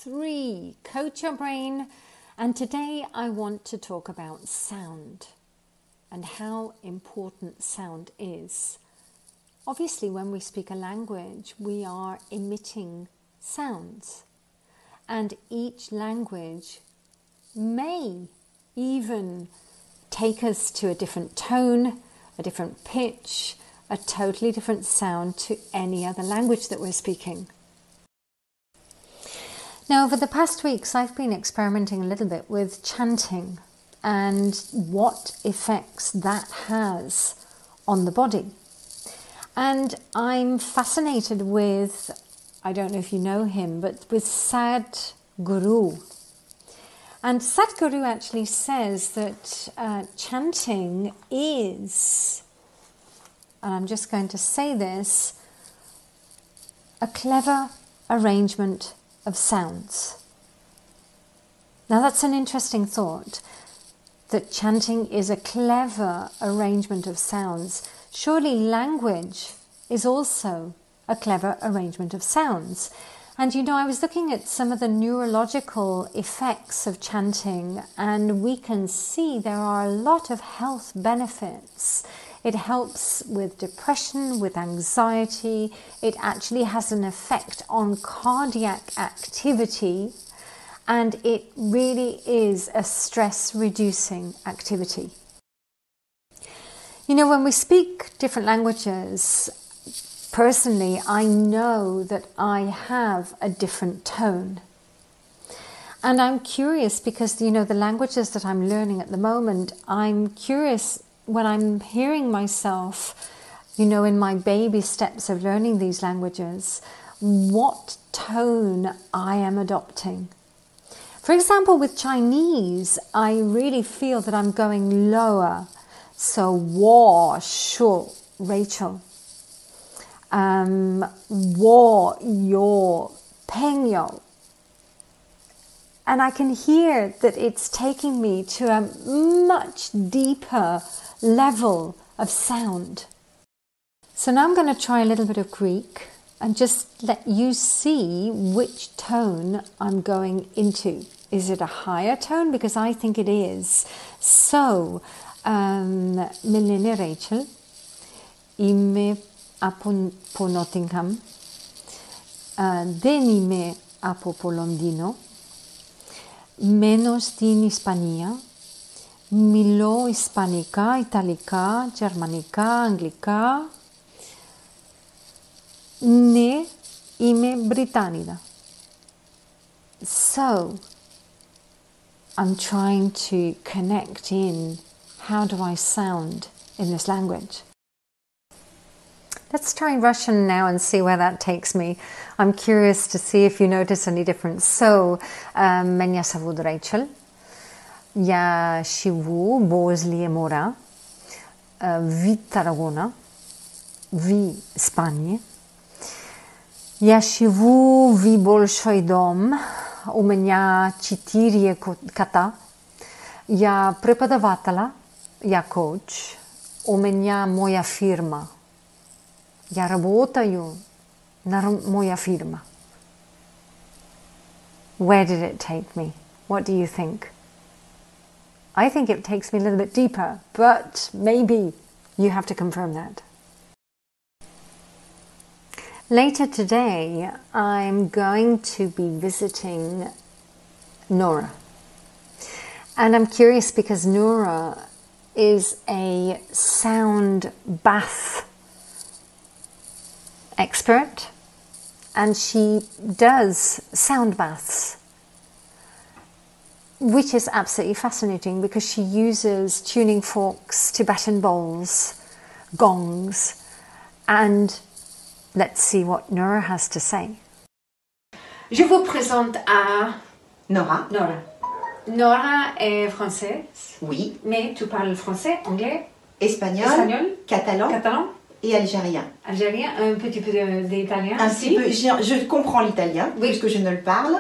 3, Coach Your Brain, and today I want to talk about sound and how important sound is. Obviously, when we speak a language, we are emitting sounds, and each language may even take us to a different tone, a different pitch, a totally different sound to any other language that we're speaking. Now, over the past weeks, I've been experimenting a little bit with chanting and what effects that has on the body. And I'm fascinated with, I don't know if you know him, but with Sadhguru. And Sadhguru actually says that chanting is, and I'm just going to say this, a clever arrangement of sounds. Now that's an interesting thought, that chanting is a clever arrangement of sounds. Surely language is also a clever arrangement of sounds. And you know, I was looking at some of the neurological effects of chanting, and we can see there are a lot of health benefits. It helps with depression, with anxiety. It actually has an effect on cardiac activity, and it really is a stress-reducing activity. You know, when we speak different languages, personally, I know that I have a different tone. And I'm curious because, you know, the languages that I'm learning at the moment, I'm curious when I'm hearing myself, you know, in my baby steps of learning these languages, what tone I am adopting. For example, with Chinese, I really feel that I'm going lower. So, wo, shu, Rachel. Wo, yo, peng yo. And I can hear that it's taking me to a much deeper level of sound. So now I'm going to try a little bit of Greek and just let you see which tone I'm going into. Is it a higher tone? Because I think it is. So, Milene Rachel, ime από Nottingham, δεν είμαι από Λονδίνο, μένω στην Ισπανία, μιλώ Ισπανικά, Ιταλικά, Γερμανικά, Αγγλικά. Ναι, είμαι Βρετανίδα. So, I'm trying to connect in. How do I sound in this language? Let's try Russian now and see where that takes me. I'm curious to see if you notice any difference. So, меня зовут Rachel. Я живу возле моря, в Таррагона, в Испании. Я живу в большой дом. У меня 4 кота. Я преподаватель, я коуч. У меня моя фирма. Я работаю на моя фирма. Where did it take me? What do you think? I think it takes me a little bit deeper, but maybe you have to confirm that. Later today, I'm going to be visiting Nora. And I'm curious because Nora is a sound bath expert, and she does sound baths, which is absolutely fascinating because she uses tuning forks, Tibetan bowls, gongs, and let's see what Nora has to say. Je vous présente à Nora. Nora est française. Oui. Mais tu parles français, anglais, espagnol, catalan et algérien. Algérien, un petit peu d'italien. Un petit peu. Je comprends l'italien, oui, puisque je ne le parle.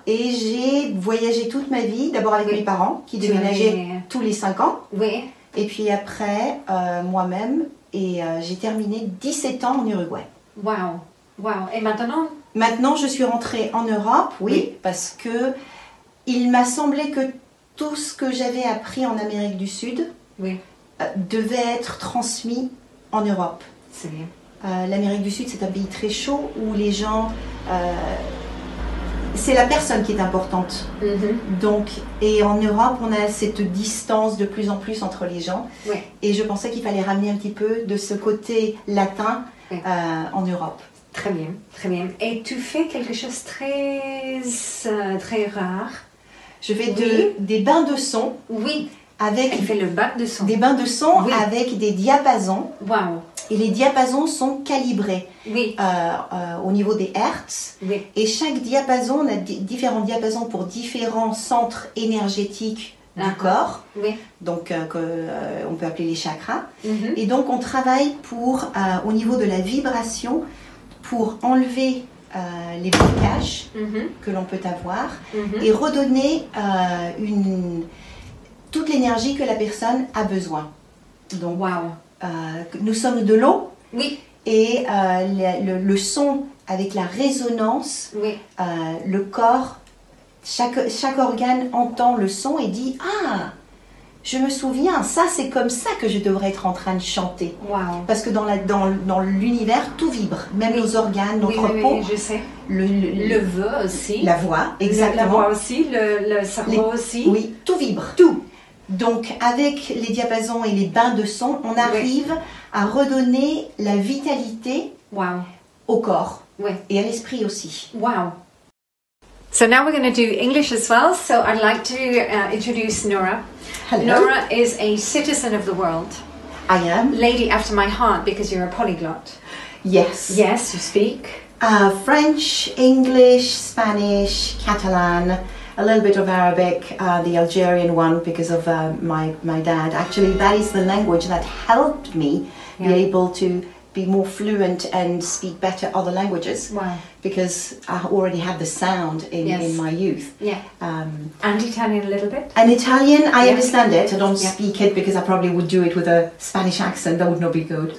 Et j'ai voyagé toute ma vie, d'abord avec mes parents, qui déménageaient tous les 5 ans. Oui. Et puis après, moi-même. Et j'ai terminé 17 ans en Uruguay. Wow. Et maintenant, Maintenant, je suis rentrée en Europe, oui, parce que il m'a semblé que tout ce que j'avais appris en Amérique du Sud devait être transmis en Europe. C'est bien. L'Amérique du Sud, c'est un pays très chaud où les gens... c'est la personne qui est importante. Donc, et en Europe, on a cette distance de plus en plus entre les gens. Et je pensais qu'il fallait ramener un petit peu de ce côté latin en Europe. Très bien, très bien. Et tu fais quelque chose très rare. Je fais des bains de son. Oui. Avec elle fait le bain de son. Des bains de son avec des diapasons. Wow. Et les diapasons sont calibrés au niveau des hertz. Et chaque diapason, on a différents diapasons pour différents centres énergétiques du corps. Donc, on peut appeler les chakras. Et donc, on travaille au niveau de la vibration pour enlever les blocages que l'on peut avoir et redonner toute l'énergie que la personne a besoin. Donc, nous sommes de l'eau et le son avec la résonance, le corps, chaque organe entend le son et dit « Ah, je me souviens, ça c'est comme ça que je devrais être en train de chanter. » Parce que dans l'univers, tout vibre, même nos organes, notre peau. Je sais. Le vœu aussi. La voix, exactement. La voix aussi, le cerveau aussi. Oui, tout vibre. Tout. Donc, avec les diapasons et les bains de son, on arrive à redonner la vitalité au corps et à l'esprit aussi. Wow. So now we're going to do English as well. So I'd like to introduce Nora. Hello. Nora is a citizen of the world. I am. Lady after my heart because you're a polyglot. Yes. Yes, you speak. French, English, Spanish, Catalan, a little bit of Arabic, the Algerian one because of my dad. Actually, that is the language that helped me be able to be more fluent and speak better other languages. Because I already had the sound in my youth. And Italian a little bit? And Italian, I understand it. I don't speak it because I probably would do it with a Spanish accent. That would not be good.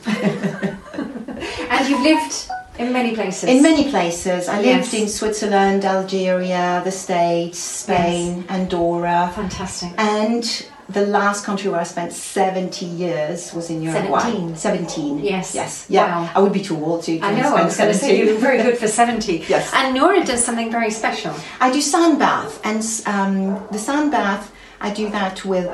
And you've lived in many places? In many places. I lived in Switzerland, Algeria, the States, Spain, Andorra. Fantastic. And the last country where I spent 70 years was in Uruguay. 17. Yes. Yeah. Wow. I would be too old to I know, I was going to say you're very good for 70. Yes. And Nora does something very special. I do sound bath, and the sound bath, I do that with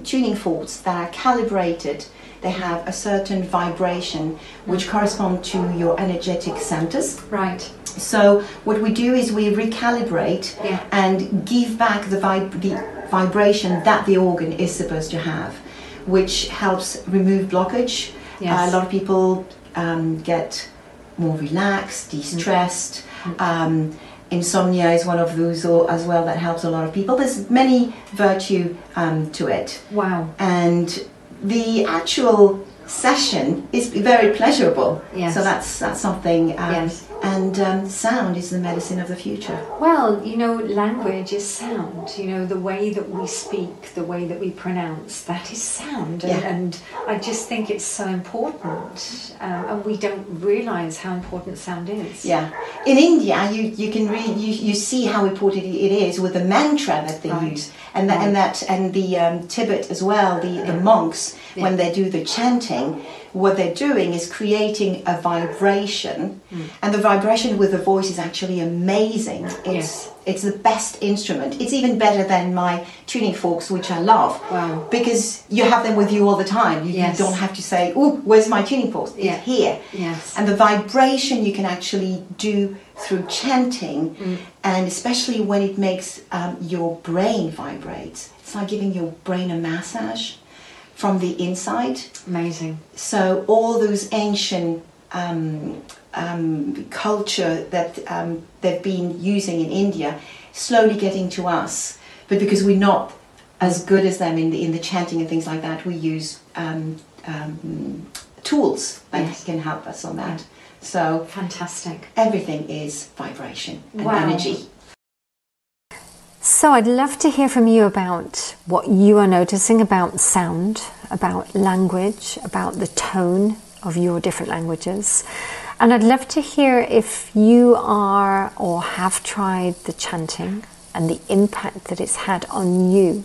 tuning forks that are calibrated. They have a certain vibration which correspond to your energetic centers. Right. So what we do is we recalibrate and give back the vibration that the organ is supposed to have, which helps remove blockage. A lot of people get more relaxed, de-stressed. Insomnia is one of those as well that helps a lot of people. There's many virtue to it. Wow. And the actual session is very pleasurable. So that's something. And sound is the medicine of the future. Well, you know, language is sound. You know, the way that we speak, the way that we pronounce, that is sound. And I just think it's so important. And we don't realise how important sound is. Yeah. In India, you can you see how important it is with the mantra that they use. And the Tibet as well, the monks, when they do the chanting, what they're doing is creating a vibration, and the vibration with the voice is actually amazing. It's the best instrument. It's even better than my tuning forks, which I love. Wow. Because you have them with you all the time. You don't have to say, "Oh, where's my tuning forks?" It's here. And the vibration you can actually do through chanting, and especially when it makes your brain vibrate. It's like giving your brain a massage from the inside. Amazing. So all those ancient culture that they've been using in India, slowly getting to us. But because we're not as good as them in the chanting and things like that, we use tools that can help us on that. So fantastic. Everything is vibration and energy. So I'd love to hear from you about what you are noticing about sound, about language, about the tone of your different languages. And I'd love to hear if you are or have tried the chanting and the impact that it's had on you.